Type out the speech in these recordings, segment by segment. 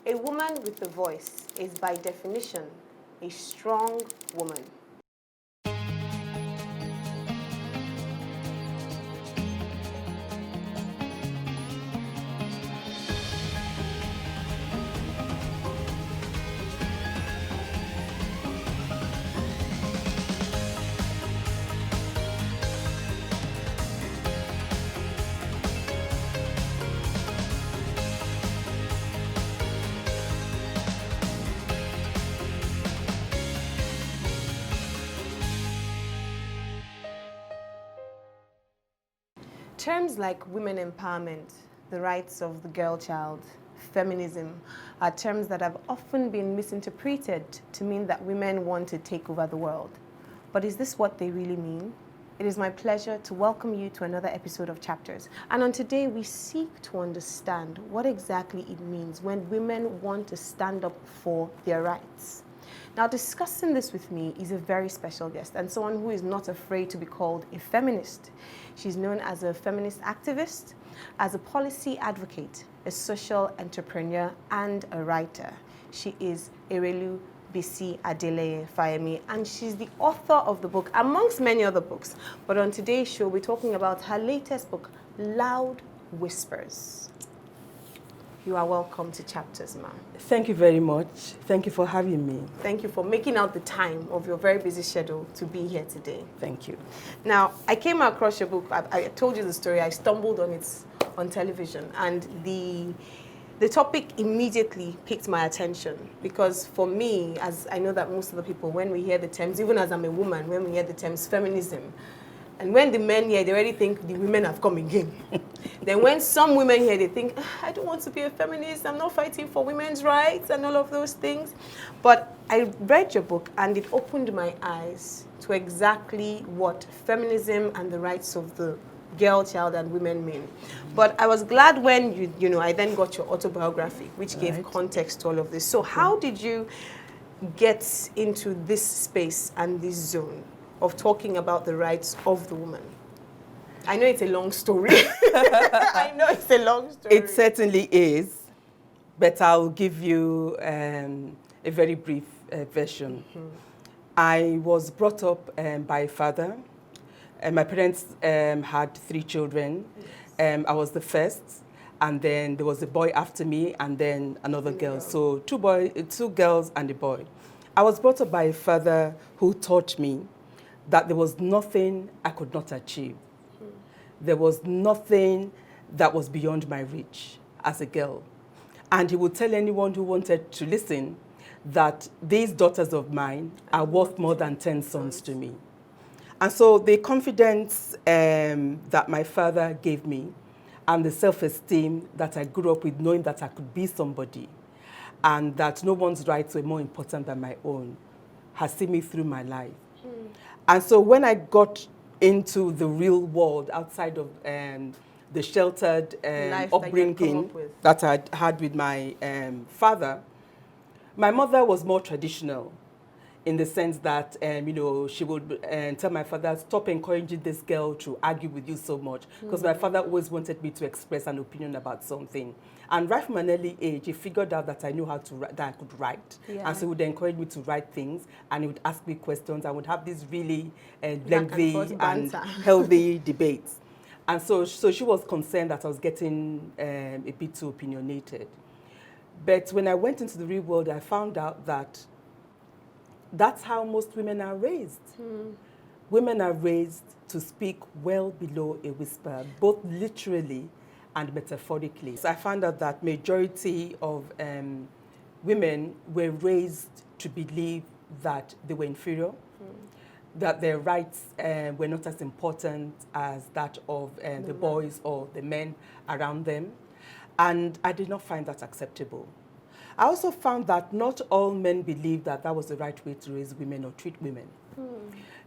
A woman with a voice is by definition a strong woman. Terms like women empowerment, the rights of the girl child, feminism, are terms that have often been misinterpreted to mean that women want to take over the world. But is this what they really mean? It is my pleasure to welcome you to another episode of Chapters. And on today, we seek to understand what exactly it means when women want to stand up for their rights. Now, discussing this with me is a very special guest and someone who is not afraid to be called a feminist. She's known as a feminist activist, as a policy advocate, a social entrepreneur, and a writer. She is Erelu Bisi Adeleye-Fayemi, and she's the author of the book, amongst many other books. But on today's show, we're talking about her latest book, Loud Whispers. You are welcome to Chapters, ma'am. Thank you very much. Thank you for having me. Thank you for making out the time of your very busy schedule to be here today. Thank you. Now, I came across your book. I told you the story. I stumbled on it on television, and the topic immediately piqued my attention because for me, as I know that most of the people, when we hear the terms, even as I'm a woman, when we hear the terms feminism, and when the men hear, they already think the women have come again. Then when some women hear, they think, I don't want to be a feminist, I'm not fighting for women's rights and all of those things. But I read your book and it opened my eyes to exactly what feminism and the rights of the girl child and women mean. But I was glad when I then got your autobiography, which gave context to all of this. So how did you get into this space and this zone of talking about the rights of the woman? I know it's a long story. I know it's a long story. It certainly is, but I'll give you a very brief version. Mm-hmm. I was brought up by a father. My parents had 3 children. Yes. I was the first, and then there was a boy after me, and then another girl. So 2 girls and a boy. I was brought up by a father who taught me that there was nothing I could not achieve. There was nothing that was beyond my reach as a girl. And he would tell anyone who wanted to listen that these daughters of mine are worth more than 10 sons to me. And so the confidence that my father gave me and the self-esteem that I grew up with, knowing that I could be somebody and that no one's rights were more important than my own, has seen me through my life. And so when I got into the real world outside of the sheltered upbringing that I had with my father, my mother was more traditional in the sense that, she would tell my father, stop encouraging this girl to argue with you so much, because my father always wanted me to express an opinion about something. And right from an early age, he figured out that I knew how to write, that I could write. Yeah. And so he would encourage me to write things, and he would ask me questions. I would have these really lengthy and healthy debates. And so she was concerned that I was getting a bit too opinionated. But when I went into the real world, I found out that that's how most women are raised. Women are raised to speak well below a whisper, both literally and metaphorically. So I found out that majority of women were raised to believe that they were inferior, that their rights were not as important as that of the boys or the men around them. And I did not find that acceptable. I also found that not all men believed that that was the right way to raise women or treat women.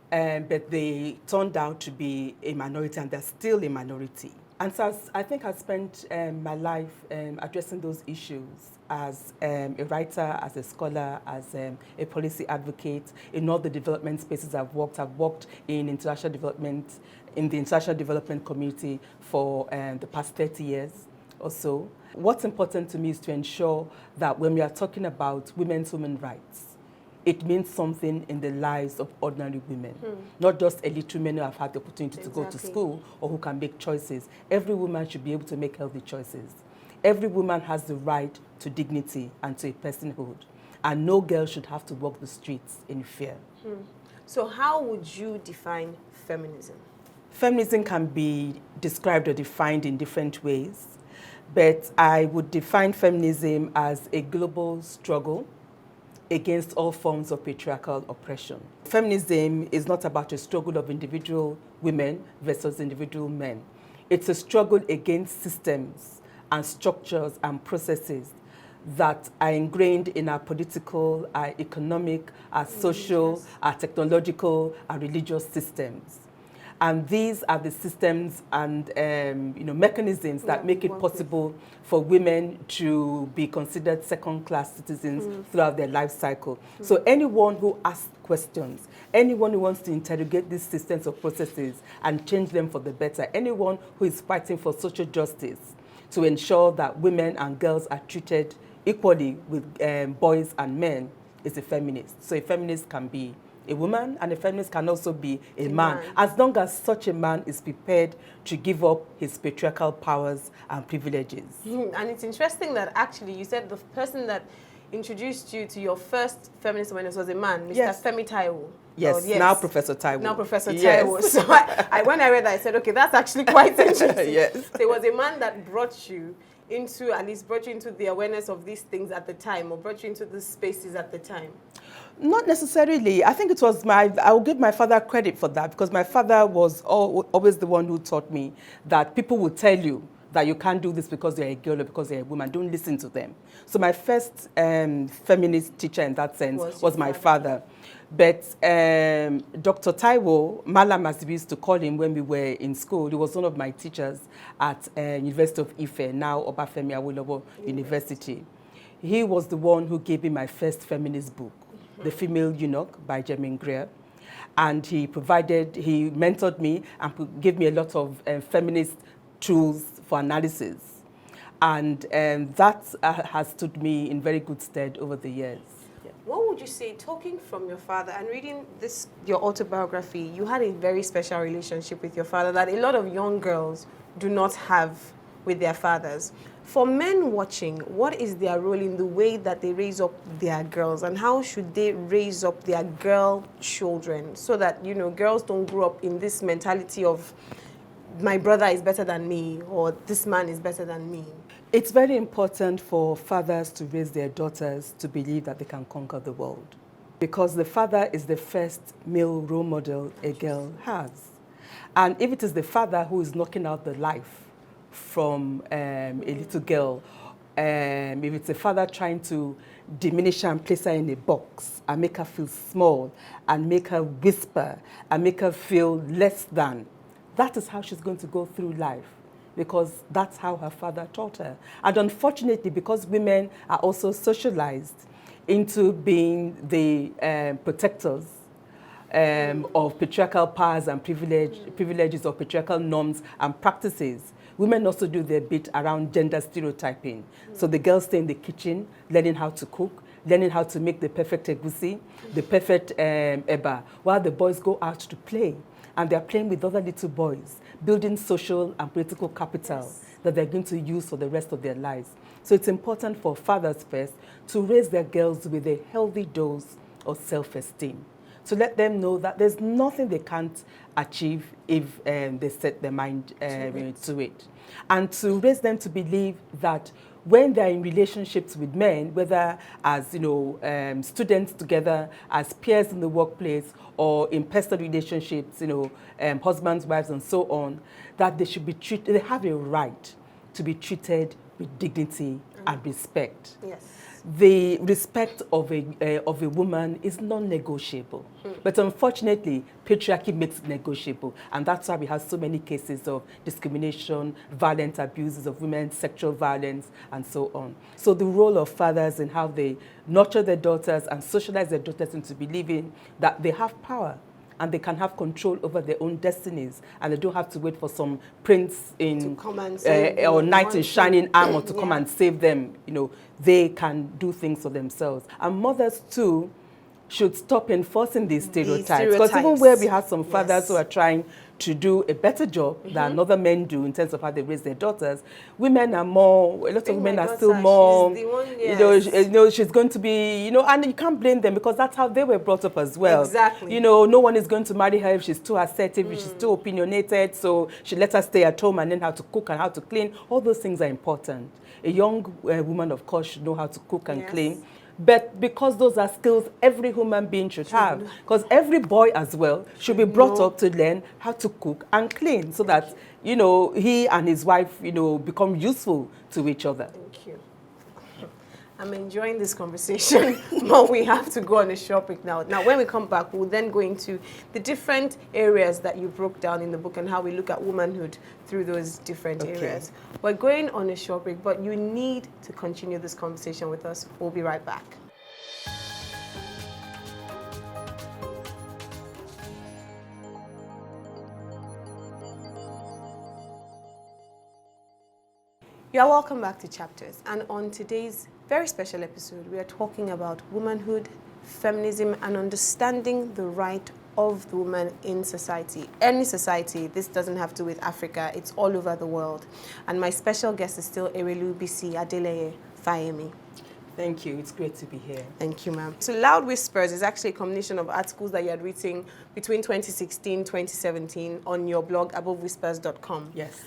But they turned out to be a minority, and they're still a minority. And so I think I spent my life addressing those issues as a writer, as a scholar, as a policy advocate. In all the development spaces I've worked in international development, in the international development community for the past 30 years. or so. What's important to me is to ensure that when we are talking about women's human rights, it means something in the lives of ordinary women, not just elite women who have had the opportunity to go to school or who can make choices. Every woman should be able to make healthy choices. Every woman has the right to dignity and to a personhood, and no girl should have to walk the streets in fear. So how would you define feminism? Feminism can be described or defined in different ways, but I would define feminism as a global struggle against all forms of patriarchal oppression. Feminism is not about a struggle of individual women versus individual men. It's a struggle against systems and structures and processes that are ingrained in our political, our economic, our social, our technological, our religious systems. And these are the systems and mechanisms that make it possible for women to be considered second-class citizens throughout their life cycle. So anyone who asks questions, anyone who wants to interrogate these systems or processes and change them for the better, anyone who is fighting for social justice to ensure that women and girls are treated equally with boys and men is a feminist. So a feminist can be a woman, and a feminist can also be a man, as long as such a man is prepared to give up his patriarchal powers and privileges. And it's interesting that actually you said the person that introduced you to your first feminist awareness was a man, Mr. Femi Taiwo. Yes, yes, now Professor Taiwo. Now Professor Taiwo. So when I read that, I said, okay, that's actually quite interesting. Yes. So it was a man that brought you into, at least brought you into the awareness of these things at the time, or brought you into these spaces at the time. Not necessarily. I think it was I will give my father credit for that, because my father was always the one who taught me that people will tell you that you can't do this because you're a girl or because you're a woman. Don't listen to them. So my first feminist teacher in that sense was my father. But Dr. Taiwo, Malam as we used to call him when we were in school, he was one of my teachers at University of Ife, now Obafemi Awolowo University. He was the one who gave me my first feminist book, The Female Eunuch by Germaine Greer. And he mentored me and gave me a lot of feminist tools for analysis. And that has stood me in very good stead over the years. What would you say, talking from your father and reading your autobiography, you had a very special relationship with your father that a lot of young girls do not have with their fathers. For men watching, what is their role in the way that they raise up their girls, and how should they raise up their girl children so that, girls don't grow up in this mentality of my brother is better than me or this man is better than me? It's very important for fathers to raise their daughters to believe that they can conquer the world, because the father is the first male role model a girl has. And if it is the father who is knocking out the life from a little girl, if it's a father trying to diminish her and place her in a box and make her feel small and make her whisper and make her feel less than, that is how she's going to go through life, because that's how her father taught her. And unfortunately, because women are also socialized into being the protectors of patriarchal powers and privileges or patriarchal norms and practices, women also do their bit around gender stereotyping. So the girls stay in the kitchen, learning how to cook, learning how to make the perfect egusi, the perfect eba, while the boys go out to play. And they're playing with other little boys, building social and political capital that they're going to use for the rest of their lives. So it's important for fathers first to raise their girls with a healthy dose of self-esteem, to let them know that there's nothing they can't achieve if they set their mind to it. And to raise them to believe that when they're in relationships with men, whether as students together, as peers in the workplace, or in personal relationships, husbands, wives, and so on, that they should be treated. They have a right to be treated with dignity and respect. Yes. The respect of a woman is non-negotiable. But unfortunately, patriarchy makes it negotiable. And that's why we have so many cases of discrimination, violent abuses of women, sexual violence, and so on. So the role of fathers in how they nurture their daughters and socialize their daughters into believing that they have power and they can have control over their own destinies, and they don't have to wait for some prince in or knight in shining armor to come and save them. You know, they can do things for themselves. And mothers too should stop enforcing these stereotypes. Because even where we have some fathers who are trying to do a better job than other men do in terms of how they raise their daughters, women are more, a lot of women are still more, she's the one, you know, she's going to be, you know, and you can't blame them because that's how they were brought up as well. Exactly. You know, no one is going to marry her if she's too assertive, if she's too opinionated, so she let her stay at home and learn how to cook and how to clean. All those things are important. A young woman, of course, should know how to cook and clean. But because those are skills every human being should have, because every boy as well should be brought up to learn how to cook and clean so that, you know, he and his wife, you know, become useful to each other. Thank you. I'm enjoying this conversation, but we have to go on a short break now. Now, when we come back, we'll then go into the different areas that you broke down in the book and how we look at womanhood through those different areas. We're going on a short break, but you need to continue this conversation with us. We'll be right back. You are welcome back to Chapters, and on today's very special episode, we are talking about womanhood, feminism, and understanding the right of the woman in society. Any society, this doesn't have to do with Africa, it's all over the world. And my special guest is still Erelu Bisi Adeleye-Fayemi. Thank you, it's great to be here. Thank you, ma'am. So Loud Whispers is actually a combination of articles that you had written between 2016 2017 on your blog, abovewhispers.com. Yes.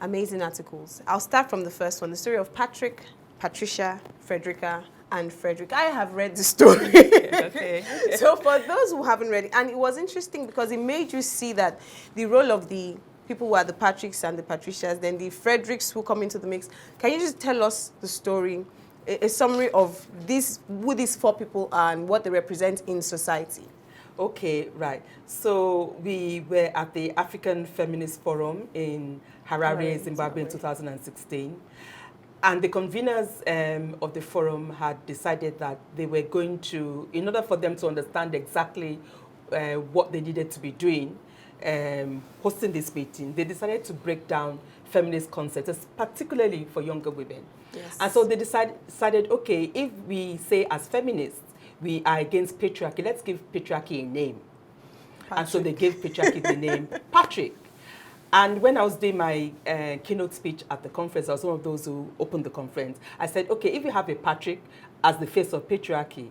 Amazing articles. I'll start from the first one, the story of Patrick, Patricia, Frederica, and Frederick. I have read the story. Okay. So for those who haven't read it, and it was interesting because it made you see that the role of the people who are the Patricks and the Patricias, then the Fredericks who come into the mix. Can you just tell us the story, a summary of who these four people are and what they represent in society? Okay, right. So we were at the African Feminist Forum in Harare, Zimbabwe in 2016. And the conveners of the forum had decided that they were going to, in order for them to understand exactly what they needed to be doing, hosting this meeting, they decided to break down feminist concepts, particularly for younger women. Yes. And so they decided, okay, if we say as feminists, we are against patriarchy, let's give patriarchy a name. Patrick. And so they gave patriarchy the name Patrick. And when I was doing my keynote speech at the conference, I was one of those who opened the conference. I said, okay, if you have a Patrick as the face of patriarchy,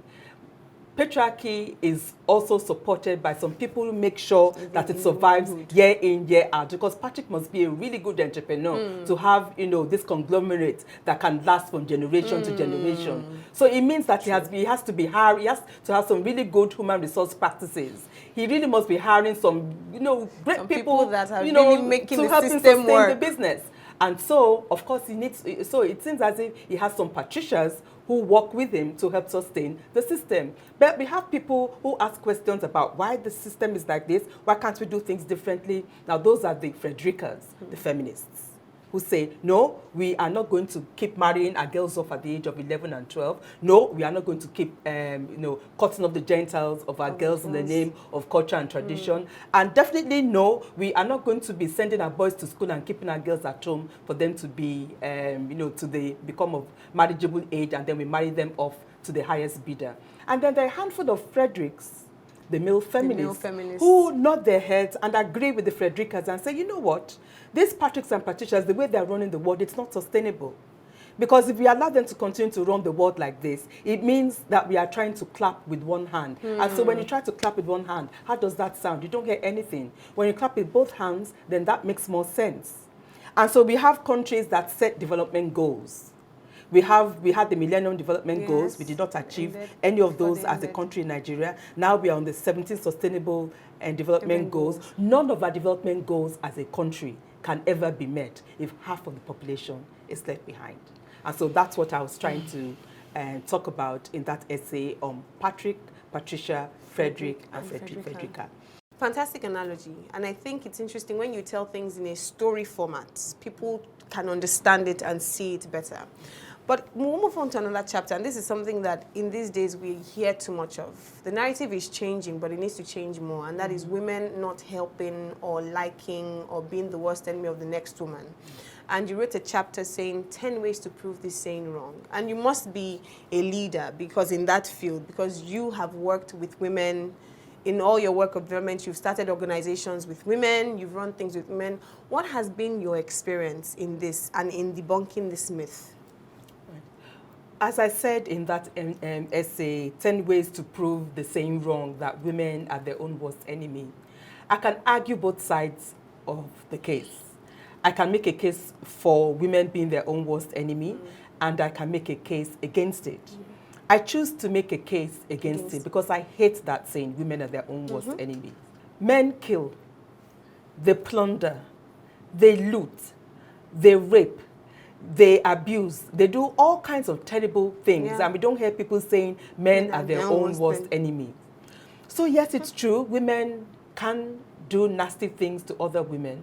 patriarchy is also supported by some people who make sure that it survives year in, year out. Because Patrick must be a really good entrepreneur to have, you know, this conglomerate that can last from generation to generation. So it means that he has to be hired, he has to have some really good human resource practices. He really must be hiring some, you know, great people that are you know, really making to the help him system sustain work. the business. And so, of course, so it seems as if he has some patricias who work with him to help sustain the system. But we have people who ask questions about why the system is like this, why can't we do things differently? Now, those are the Fredericas, the feminists, who say, no, we are not going to keep marrying our girls off at the age of 11 and 12. No, we are not going to keep, you know, cutting off the genitals of our girls in the name of culture and tradition. And definitely, no, we are not going to be sending our boys to school and keeping our girls at home for them to be, you know, become of marriageable age, and then we marry them off to the highest bidder. And then there are a handful of Fredericks, the male feminists, who nod their heads and agree with the Fredericas and say, you know what, these Patricks and Patricias, the way they're running the world, it's not sustainable. Because if we allow them to continue to run the world like this, it means that we are trying to clap with one hand. And so when you try to clap with one hand, how does that sound? You don't hear anything. When you clap with both hands, then that makes more sense. And so we have countries that set development goals. We had the Millennium Development Goals. We did not achieve any of those as a country in Nigeria. Now we are on the 17 Sustainable Development Goals. None of our development goals as a country can ever be met if half of the population is left behind. And so that's what I was trying to talk about in that essay on Patrick, Patricia, Frederick, and Frederica. Fantastic analogy. And I think it's interesting when you tell things in a story format, people can understand it and see it better. But we'll move on to another chapter, and this is something that in these days we hear too much of. The narrative is changing, but it needs to change more, and that is women not helping or liking or being the worst enemy of the next woman. And you wrote a chapter saying 10 ways to prove this saying wrong. And you must be a leader because in that field, because you have worked with women in all your work of development, you've started organizations with women, you've run things with women. What has been your experience in this and in debunking this myth? As I said in that essay, 10 ways to prove the saying wrong, that women are their own worst enemy, I can argue both sides of the case. I can make a case for women being their own worst enemy, and I can make a case against it. I choose to make a case against it because I hate that saying, women are their own worst enemy. Men kill, they plunder, they loot, they rape, they abuse, they do all kinds of terrible things, and we don't hear people saying men are their own worst enemy. So yes, it's true, women can do nasty things to other women,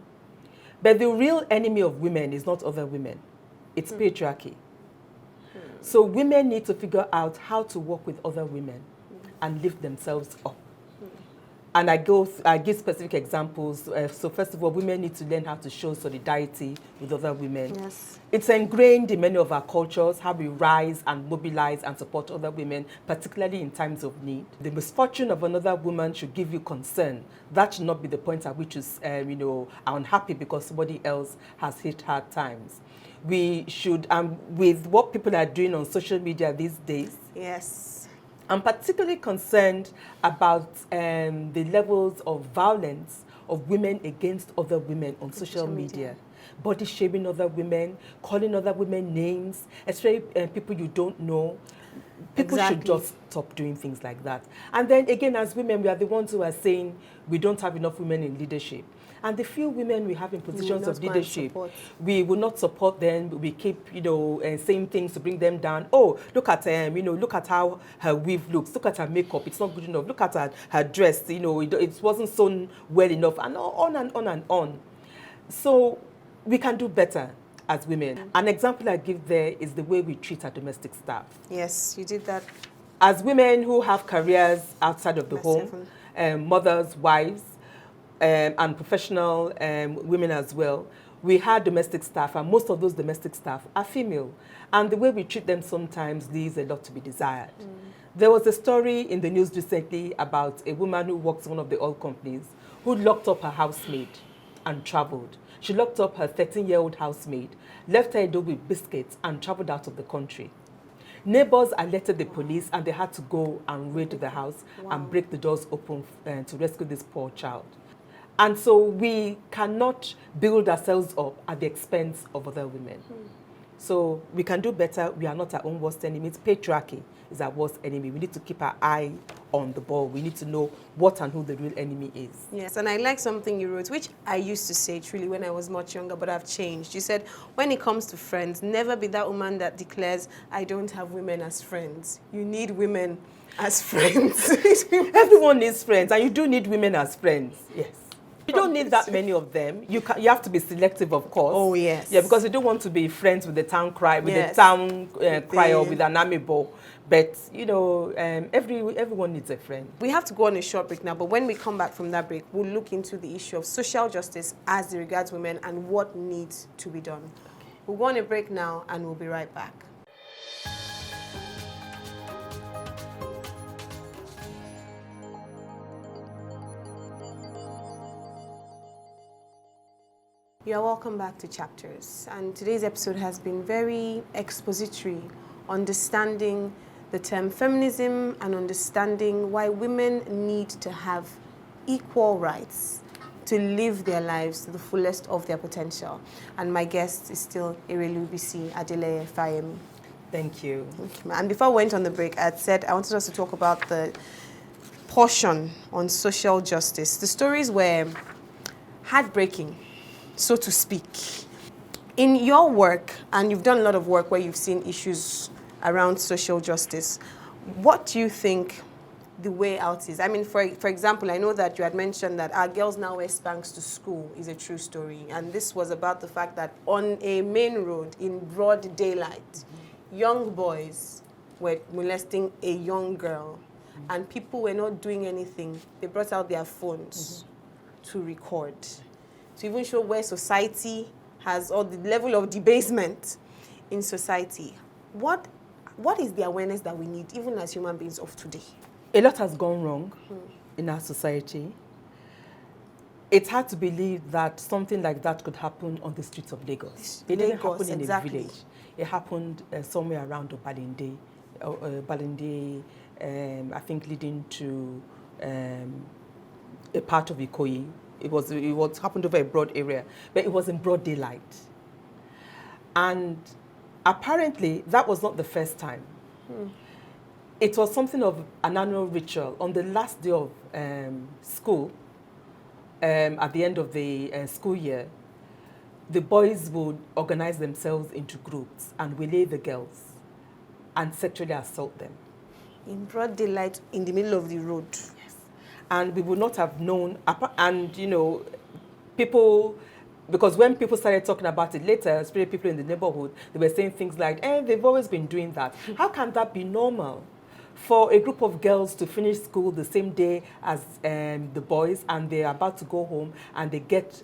but the real enemy of women is not other women, it's patriarchy. So women need to figure out how to work with other women and lift themselves up. And I give specific examples. So first of all, women need to learn how to show solidarity with other women. Yes. It's ingrained in many of our cultures, how we rise and mobilize and support other women, particularly in times of need. The misfortune of another woman should give you concern. That should not be the point at which you are unhappy because somebody else has hit hard times. We should, with what people are doing on social media these days, yes, I'm particularly concerned about the levels of violence of women against other women on social media. Body shaming other women, calling other women names, especially people you don't know. People should just stop doing things like that. And then again, as women, we are the ones who are saying we don't have enough women in leadership. And the few women we have in positions of leadership, we will not support them. We keep, saying things to bring them down. Oh, look at look at how her weave looks. Look at her makeup. It's not good enough. Look at her dress. It wasn't sewn well enough, and on and on and on. So we can do better as women. An example I give there is the way we treat our domestic staff. Yes, you did that. As women who have careers outside of the home, mothers, wives, and professional women as well, we had domestic staff, and most of those domestic staff are female. And the way we treat them sometimes leaves a lot to be desired. There was a story in the news recently about a woman who works in one of the oil companies who locked up her housemaid and traveled. She locked up her 13-year-old housemaid, left her alone with biscuits, and traveled out of the country. Neighbors alerted the police, and they had to go and raid the house and break the doors open to rescue this poor child. And so we cannot build ourselves up at the expense of other women. So we can do better. We are not our own worst enemy. Patriarchy is our worst enemy. We need to keep our eye on the ball. We need to know what and who the real enemy is. Yes, and I like something you wrote, which I used to say truly when I was much younger, but I've changed. You said, when it comes to friends, never be that woman that declares, I don't have women as friends. You need women as friends. Everyone needs friends, and you do need women as friends. Yes. You don't need that many of them. You have to be selective, of course. Oh, yes. Yeah, because you don't want to be friends with the town crier, or with an amiibo. But, everyone needs a friend. We have to go on a short break now, but when we come back from that break, we'll look into the issue of social justice as it regards women and what needs to be done. We'll go on a break now, and we'll be right back. You are welcome back to Chapters, and today's episode has been very expository, understanding the term feminism and understanding why women need to have equal rights to live their lives to the fullest of their potential. And my guest is still Erelu Bisi Adeleye-Fayemi. Thank you. And before we went on the break, I said I wanted us to talk about the portion on social justice. The stories were heartbreaking, so to speak. In your work, and you've done a lot of work where you've seen issues around social justice, what do you think the way out is? I mean, for example, I know that you had mentioned that our girls now wear Spanx to school is a true story. And this was about the fact that on a main road in broad daylight, young boys were molesting a young girl, and people were not doing anything, they brought out their phones to record, to even show where society has, or the level of debasement in society. What is the awareness that we need, even as human beings of today? A lot has gone wrong in our society. It's hard to believe that something like that could happen on the streets of Lagos. It didn't happen in a village. It happened somewhere around Balinde, I think leading to a part of Ikoyi. It was happened over a broad area, but it was in broad daylight. And apparently, that was not the first time. It was something of an annual ritual. On the last day of school, at the end of the school year, the boys would organize themselves into groups and waylay the girls and sexually assault them. In broad daylight, in the middle of the road. Yes. And we would not have known, and you know, people, because when people started talking about it later, especially people in the neighborhood, they were saying things like, they've always been doing that. How can that be normal? For a group of girls to finish school the same day as the boys, and they're about to go home, and they get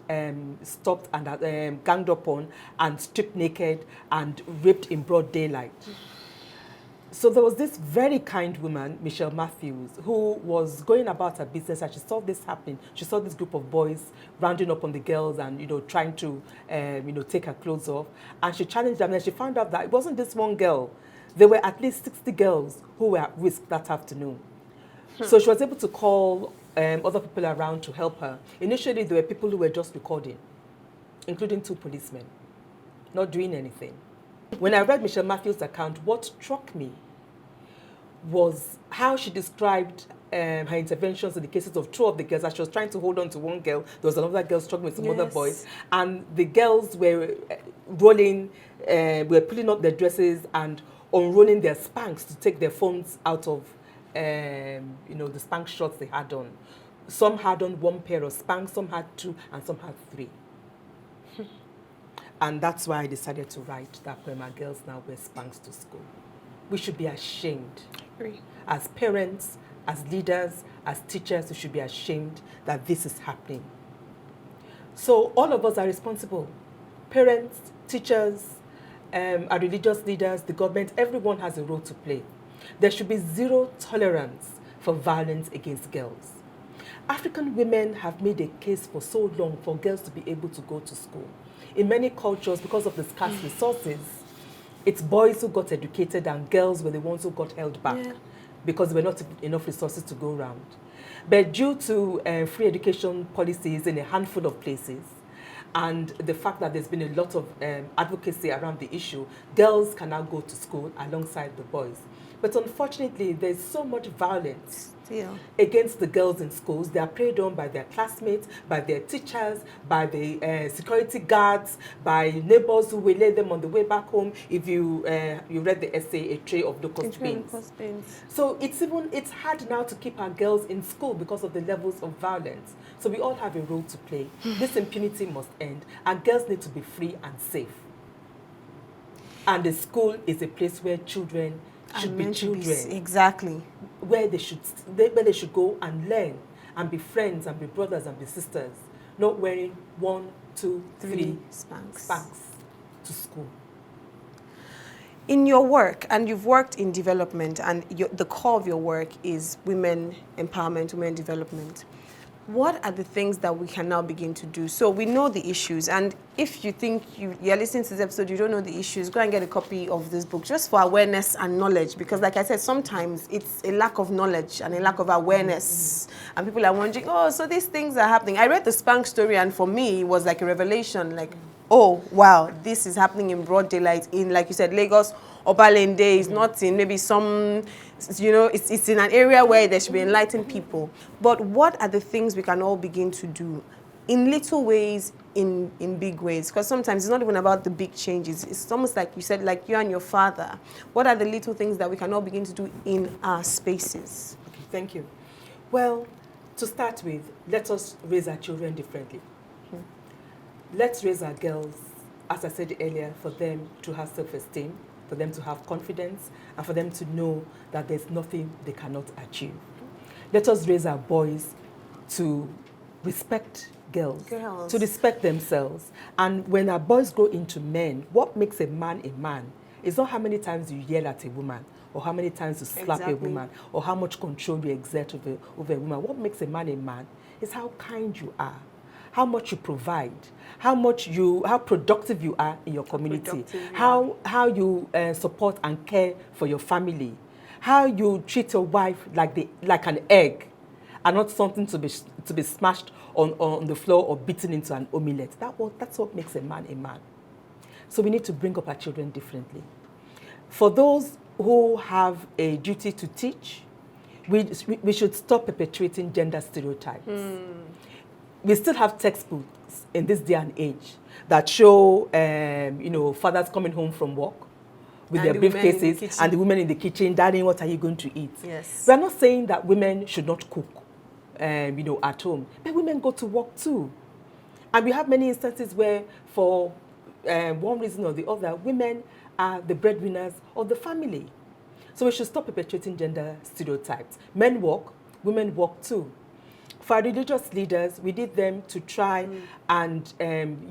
stopped and ganged up on and stripped naked and raped in broad daylight. So there was this very kind woman, Michelle Matthews, who was going about her business, and she saw this happening. She saw this group of boys rounding up on the girls and, you know, trying to, take her clothes off. And she challenged them, and she found out that it wasn't this one girl. There were at least 60 girls who were at risk that afternoon. So she was able to call other people around to help her. Initially, there were people who were just recording, including 2 policemen, not doing anything. When I read Michelle Matthews' account, what struck me was how she described her interventions in the cases of 2 of the girls. As she was trying to hold on to one girl, there was another girl struggling with some other boys, and the girls were rolling, were pulling up their dresses and unrolling their Spanx to take their phones out of, the Spanx shorts they had on. Some had on 1 pair of Spanx, some had 2, and some had 3. And that's why I decided to write that poem, "Our Girls Now Wear Spanx to School." We should be ashamed. As parents, as leaders, as teachers, we should be ashamed that this is happening. So all of us are responsible. Parents, teachers, our religious leaders, the government, everyone has a role to play. There should be 0 tolerance for violence against girls. African women have made a case for so long for girls to be able to go to school. In many cultures, because of the scarce resources, it's boys who got educated and girls were the ones who got held back because there were not enough resources to go around. But due to free education policies in a handful of places, and the fact that there's been a lot of advocacy around the issue, girls can now go to school alongside the boys. But unfortunately, there's so much violence against the girls in schools. They are preyed on by their classmates, by their teachers, by the security guards, by neighbors who waylay them on the way back home. If you read the essay, A Tray of Locust Beans. So it's hard now to keep our girls in school because of the levels of violence. So we all have a role to play. This impunity must end, and girls need to be free and safe. And the school is a place where children should be children. Exactly. Where they should go and learn and be friends and be brothers and be sisters, not wearing 1, 2, 3 Spanx to school. In your work, and you've worked in development, and the core of your work is women empowerment, women development. What are the things that we can now begin to do? So we know the issues, and if you think you're listening to this episode, you don't know the issues, go and get a copy of this book just for awareness and knowledge, because like I said, sometimes it's a lack of knowledge and a lack of awareness, and people are wondering, oh, so these things are happening. I read the Spanx story, and for me, it was like a revelation, like, oh, wow, this is happening in broad daylight in, like you said, Lagos. Obalende is not in maybe some, it's in an area where there should be enlightened people. But what are the things we can all begin to do in little ways, in big ways? Because sometimes it's not even about the big changes. It's almost like you said, like you and your father. What are the little things that we can all begin to do in our spaces? Okay, thank you. Well, to start with, let us raise our children differently. Let's raise our girls, as I said earlier, for them to have self-esteem, for them to have confidence, and for them to know that there's nothing they cannot achieve. Let us raise our boys to respect girls, to respect themselves. And when our boys grow into men, what makes a man is not how many times you yell at a woman, or how many times you slap a woman, or how much control you exert over a woman. What makes a man is how kind you are, how much you provide, how productive you are in your community, how you support and care for your family, how you treat your wife like an egg, and not something to be smashed on the floor or beaten into an omelette. That's what makes a man a man. So we need to bring up our children differently. For those who have a duty to teach, we should stop perpetuating gender stereotypes. We still have textbooks in this day and age that show, fathers coming home from work with their briefcases and the women in the kitchen, "Darling, what are you going to eat?" Yes. We are not saying that women should not cook, at home, but women go to work too. And we have many instances where, for one reason or the other, women are the breadwinners of the family. So we should stop perpetuating gender stereotypes. Men work, women work too. For our religious leaders, we need them to try and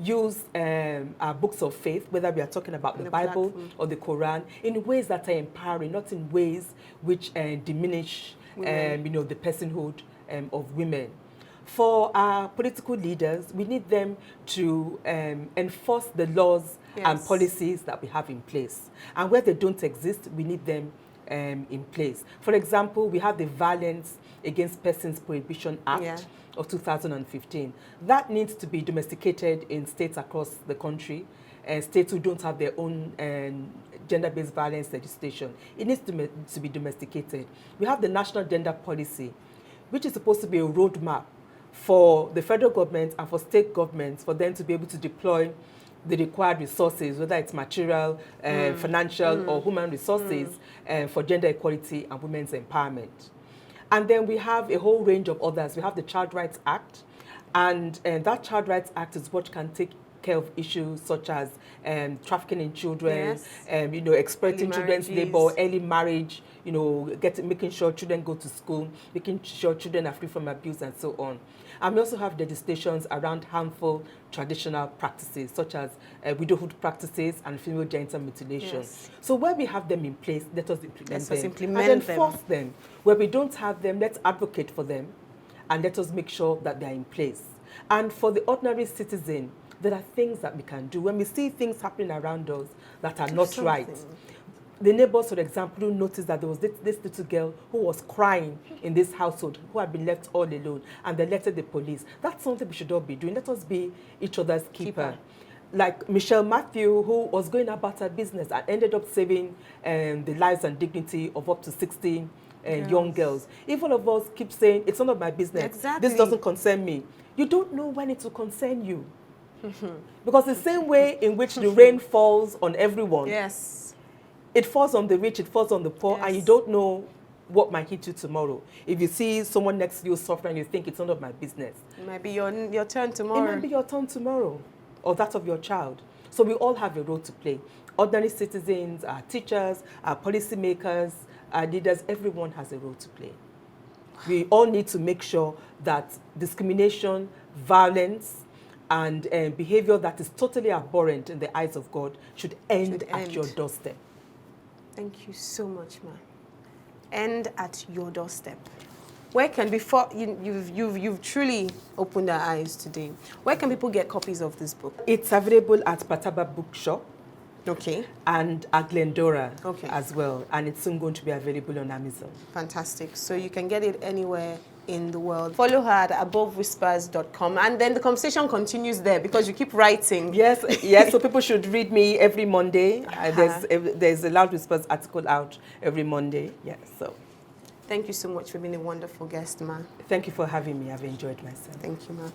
use our books of faith, whether we are talking about the Bible or the Quran, in ways that are empowering, not in ways which diminish the personhood of women. For our political leaders, we need them to enforce the laws and policies that we have in place. And where they don't exist, we need them in place. For example, we have the Violence Against Persons Prohibition Act of 2015. That needs to be domesticated in states across the country, states who don't have their own gender-based violence legislation. It needs to be domesticated. We have the National Gender Policy, which is supposed to be a roadmap for the federal government and for state governments, for them to be able to deploy the required resources, whether it's material, financial, or human resources, for gender equality and women's empowerment. And then we have a whole range of others. We have the Child Rights Act, and that Child Rights Act is what can take care of issues such as trafficking in children, exploiting children's labor, early marriage, making sure children go to school, making sure children are free from abuse, and so on. And we also have legislations around harmful traditional practices, such as widowhood practices and female genital mutilation. Yes. So where we have them in place, let us implement them and enforce them. Where we don't have them, let's advocate for them, and let us make sure that they're in place. And for the ordinary citizen, there are things that we can do. When we see things happening around us that are not right, the neighbors, for example, who noticed that there was this little girl who was crying in this household, who had been left all alone, and they alerted the police. That's something we should all be doing. Let us be each other's keeper. Like Michelle Matthew, who was going about her business and ended up saving the lives and dignity of up to 16 young girls. If all of us keep saying, "It's none of my business, this doesn't concern me," you don't know when it will concern you. Because the same way in which the rain falls on everyone, it falls on the rich, it falls on the poor, and you don't know what might hit you tomorrow. If you see someone next to you suffering, you think it's none of my business. It might be your turn tomorrow. It might be your turn tomorrow, or that of your child. So we all have a role to play. Ordinary citizens, our teachers, our policymakers, our leaders, everyone has a role to play. We all need to make sure that discrimination, violence, and behavior that is totally abhorrent in the eyes of God should end at your doorstep. Thank you so much, ma. End at your doorstep. Where can, before you've truly opened our eyes today, where can people get copies of this book? It's available at Pataba Bookshop. Okay. And at Glendora as well. And it's soon going to be available on Amazon. Fantastic. So you can get it anywhere in the world. Follow her at abovewhispers.com, and then the conversation continues there because you keep writing. Yes. So people should read me every Monday. There's a Loud Whispers article out every Monday. Yes. So thank you so much for being a wonderful guest, ma. Thank you for having me. I've enjoyed myself. Thank you, ma.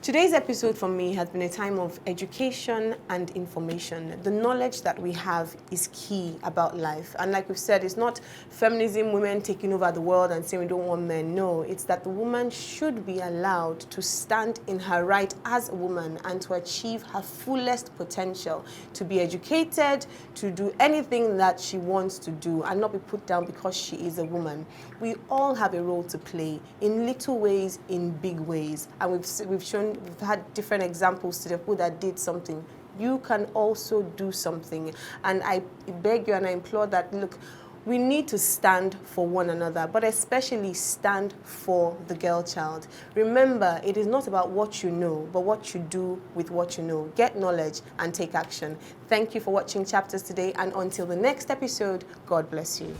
Today's episode for me has been a time of education and information. The knowledge that we have is key about life. And like we've said, it's not feminism, women taking over the world and saying we don't want men. No, it's that the woman should be allowed to stand in her right as a woman and to achieve her fullest potential, to be educated, to do anything that she wants to do and not be put down because she is a woman. We all have a role to play in little ways, in big ways. And we've had different examples to the people that did something. You can also do something. And I beg you and I implore that, look, we need to stand for one another, but especially stand for the girl child. Remember, it is not about what you know, but what you do with what you know. Get knowledge and take action. Thank you for watching Chapters today, and until the next episode, God bless you.